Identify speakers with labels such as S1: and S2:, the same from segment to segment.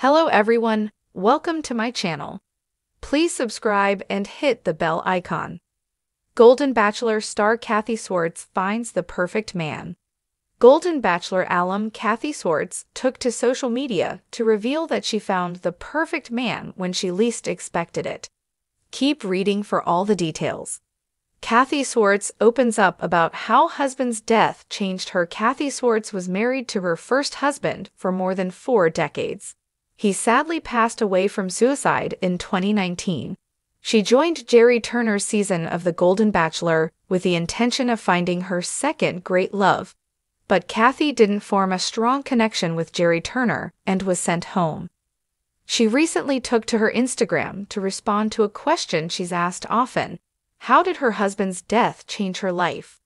S1: Hello everyone, welcome to my channel. Please subscribe and hit the bell icon. Golden Bachelor star Kathy Swarts finds the perfect man. Golden Bachelor alum Kathy Swarts took to social media to reveal that she found the perfect man when she least expected it. Keep reading for all the details. Kathy Swarts opens up about how husband's death changed her. Kathy Swarts was married to her first husband for more than 4 decades. He sadly passed away from suicide in 2019. She joined Jerry Turner's season of The Golden Bachelor with the intention of finding her second great love. But Kathy didn't form a strong connection with Jerry Turner and was sent home. She recently took to her Instagram to respond to a question she's asked often: how did her husband's death change her life?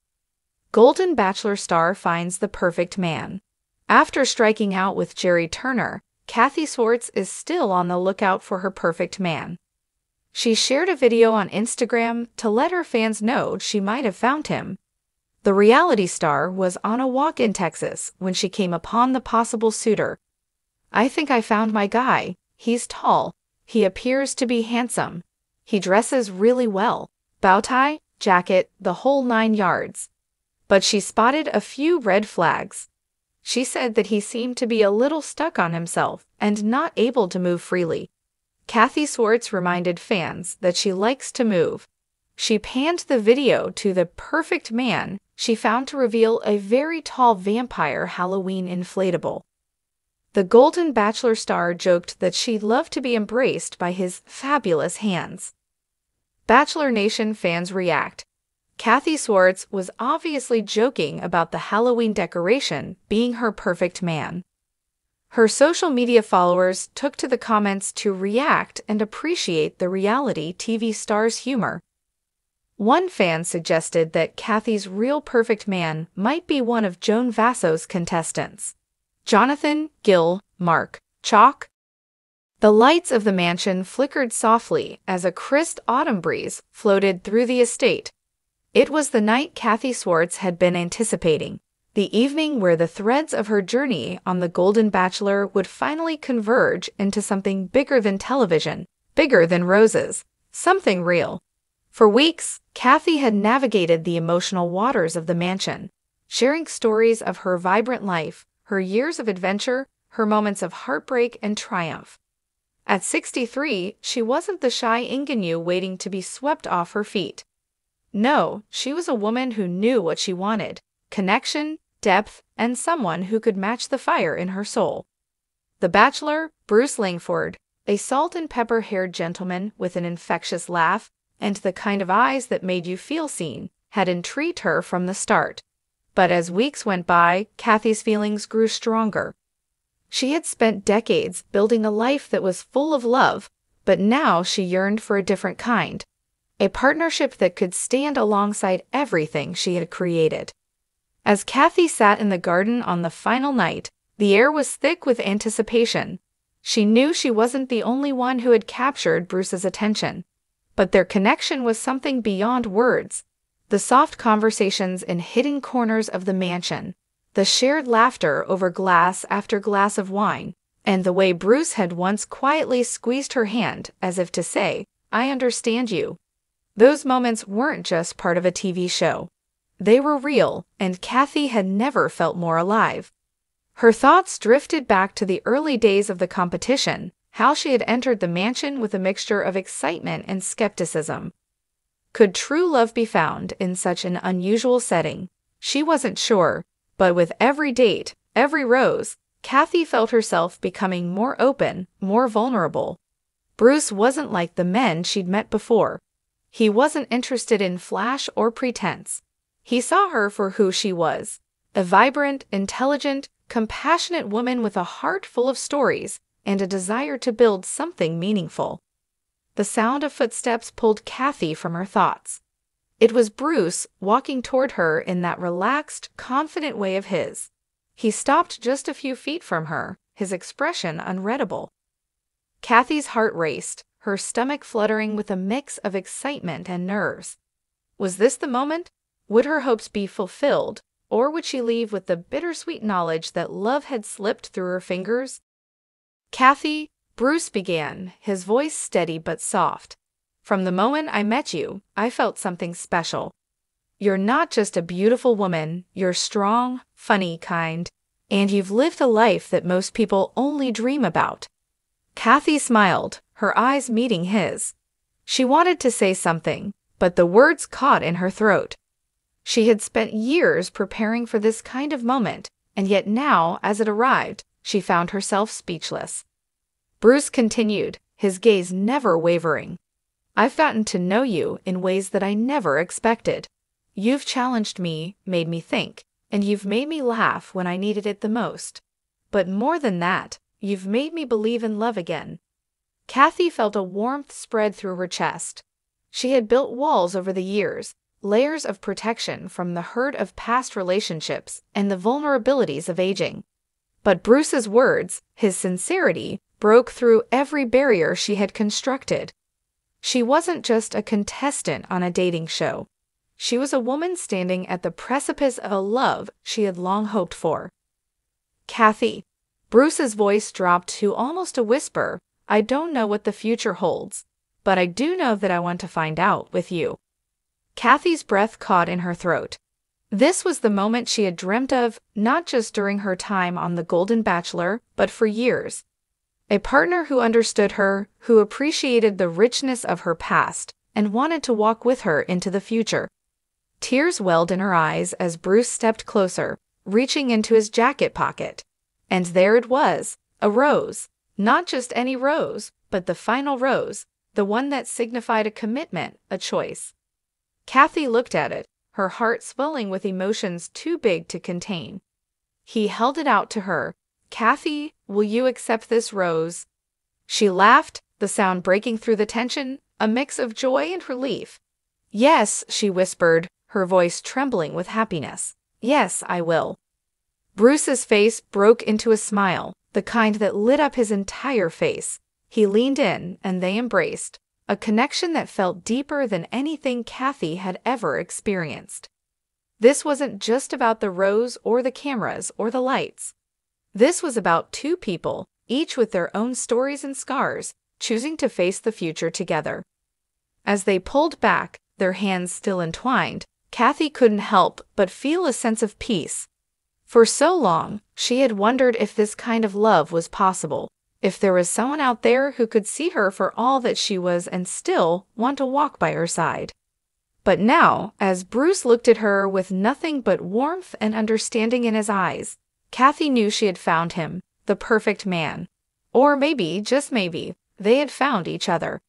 S1: Golden Bachelor star finds the perfect man. After striking out with Jerry Turner, Kathy Swarts is still on the lookout for her perfect man. She shared a video on Instagram to let her fans know she might have found him. The reality star was on a walk in Texas when she came upon the possible suitor. "I think I found my guy. He's tall. He appears to be handsome. He dresses really well. Bow tie, jacket, the whole 9 yards." But she spotted a few red flags. She said that he seemed to be a little stuck on himself and not able to move freely. Kathy Swarts reminded fans that she likes to move. She panned the video to the perfect man she found to reveal a very tall vampire Halloween inflatable. The Golden Bachelor star joked that she'd love to be embraced by his fabulous hands. Bachelor Nation fans react. Kathy Swarts was obviously joking about the Halloween decoration being her perfect man. Her social media followers took to the comments to react and appreciate the reality TV star's humor. One fan suggested that Kathy's real perfect man might be one of Joan Vasso's contestants: Jonathan, Gil, Mark, Chalk. The lights of the mansion flickered softly as a crisp autumn breeze floated through the estate. It was the night Kathy Swarts had been anticipating, the evening where the threads of her journey on The Golden Bachelor would finally converge into something bigger than television, bigger than roses, something real. For weeks, Kathy had navigated the emotional waters of the mansion, sharing stories of her vibrant life, her years of adventure, her moments of heartbreak and triumph. At 63, she wasn't the shy ingenue waiting to be swept off her feet. No, she was a woman who knew what she wanted: connection, depth, and someone who could match the fire in her soul. The Bachelor, Bruce Langford, a salt-and-pepper-haired gentleman with an infectious laugh and the kind of eyes that made you feel seen, had intrigued her from the start. But as weeks went by, Kathy's feelings grew stronger. She had spent decades building a life that was full of love, but now she yearned for a different kind. A partnership that could stand alongside everything she had created. As Kathy sat in the garden on the final night, the air was thick with anticipation. She knew she wasn't the only one who had captured Bruce's attention. But their connection was something beyond words. The soft conversations in hidden corners of the mansion, the shared laughter over glass after glass of wine, and the way Bruce had once quietly squeezed her hand as if to say, "I understand you." Those moments weren't just part of a TV show. They were real, and Kathy had never felt more alive. Her thoughts drifted back to the early days of the competition, how she had entered the mansion with a mixture of excitement and skepticism. Could true love be found in such an unusual setting? She wasn't sure, but with every date, every rose, Kathy felt herself becoming more open, more vulnerable. Bruce wasn't like the men she'd met before. He wasn't interested in flash or pretense. He saw her for who she was: a vibrant, intelligent, compassionate woman with a heart full of stories and a desire to build something meaningful. The sound of footsteps pulled Kathy from her thoughts. It was Bruce walking toward her in that relaxed, confident way of his. He stopped just a few feet from her, his expression unreadable. Kathy's heart raced, her stomach fluttering with a mix of excitement and nerves. Was this the moment? Would her hopes be fulfilled, or would she leave with the bittersweet knowledge that love had slipped through her fingers? Kathy, Bruce began, his voice steady but soft. From the moment I met you, I felt something special. You're not just a beautiful woman, you're strong, funny, kind, and you've lived a life that most people only dream about. Kathy smiled, her eyes meeting his. She wanted to say something, but the words caught in her throat. She had spent years preparing for this kind of moment, and yet now, as it arrived, she found herself speechless. Bruce continued, his gaze never wavering. I've gotten to know you in ways that I never expected. You've challenged me, made me think, and you've made me laugh when I needed it the most. But more than that, you've made me believe in love again. Kathy felt a warmth spread through her chest. She had built walls over the years, layers of protection from the hurt of past relationships and the vulnerabilities of aging. But Bruce's words, his sincerity, broke through every barrier she had constructed. She wasn't just a contestant on a dating show. She was a woman standing at the precipice of a love she had long hoped for. Kathy. Bruce's voice dropped to almost a whisper. I don't know what the future holds, but I do know that I want to find out with you. Kathy's breath caught in her throat. This was the moment she had dreamt of, not just during her time on The Golden Bachelor, but for years. A partner who understood her, who appreciated the richness of her past, and wanted to walk with her into the future. Tears welled in her eyes as Bruce stepped closer, reaching into his jacket pocket. And there it was, a rose. Not just any rose, but the final rose, the one that signified a commitment, a choice. Kathy looked at it, her heart swelling with emotions too big to contain. He held it out to her. Kathy, will you accept this rose? She laughed, the sound breaking through the tension, a mix of joy and relief. Yes, she whispered, her voice trembling with happiness. Yes, I will. Bruce's face broke into a smile, the kind that lit up his entire face. He leaned in, and they embraced, a connection that felt deeper than anything Kathy had ever experienced. This wasn't just about the rose or the cameras or the lights. This was about two people, each with their own stories and scars, choosing to face the future together. As they pulled back, their hands still entwined, Kathy couldn't help but feel a sense of peace. For so long, she had wondered if this kind of love was possible, if there was someone out there who could see her for all that she was and still want to walk by her side. But now, as Bruce looked at her with nothing but warmth and understanding in his eyes, Kathy knew she had found him, the perfect man. Or maybe, just maybe, they had found each other.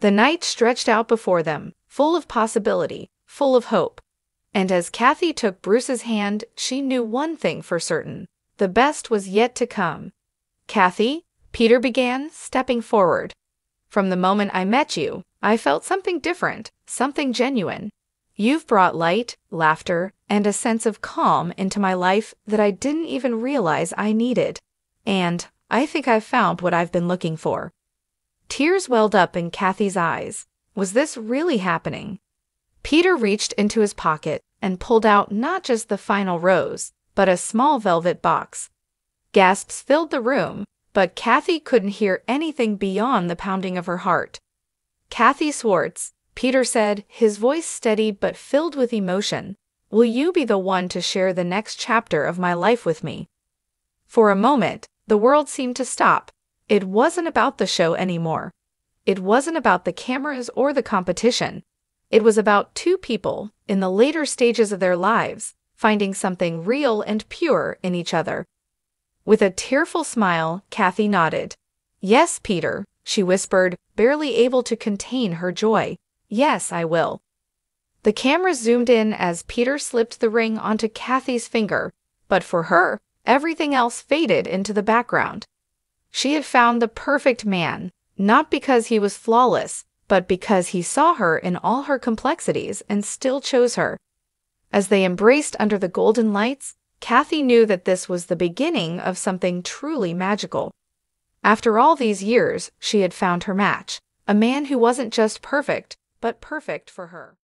S1: The night stretched out before them, full of possibility, full of hope. And as Kathy took Bruce's hand, she knew one thing for certain. The best was yet to come. Kathy, Peter began, stepping forward. From the moment I met you, I felt something different, something genuine. You've brought light, laughter, and a sense of calm into my life that I didn't even realize I needed. And I think I've found what I've been looking for. Tears welled up in Kathy's eyes. Was this really happening? Peter reached into his pocket and pulled out not just the final rose, but a small velvet box. Gasps filled the room, but Kathy couldn't hear anything beyond the pounding of her heart. Kathy Swarts, Peter said, his voice steady but filled with emotion. Will you be the one to share the next chapter of my life with me? For a moment, the world seemed to stop. It wasn't about the show anymore. It wasn't about the cameras or the competition. It was about two people, in the later stages of their lives, finding something real and pure in each other. With a tearful smile, Kathy nodded. Yes, Peter, she whispered, barely able to contain her joy. Yes, I will. The camera zoomed in as Peter slipped the ring onto Kathy's finger, but for her, everything else faded into the background. She had found the perfect man, not because he was flawless, but because he saw her in all her complexities and still chose her. As they embraced under the golden lights, Kathy knew that this was the beginning of something truly magical. After all these years, she had found her match, a man who wasn't just perfect, but perfect for her.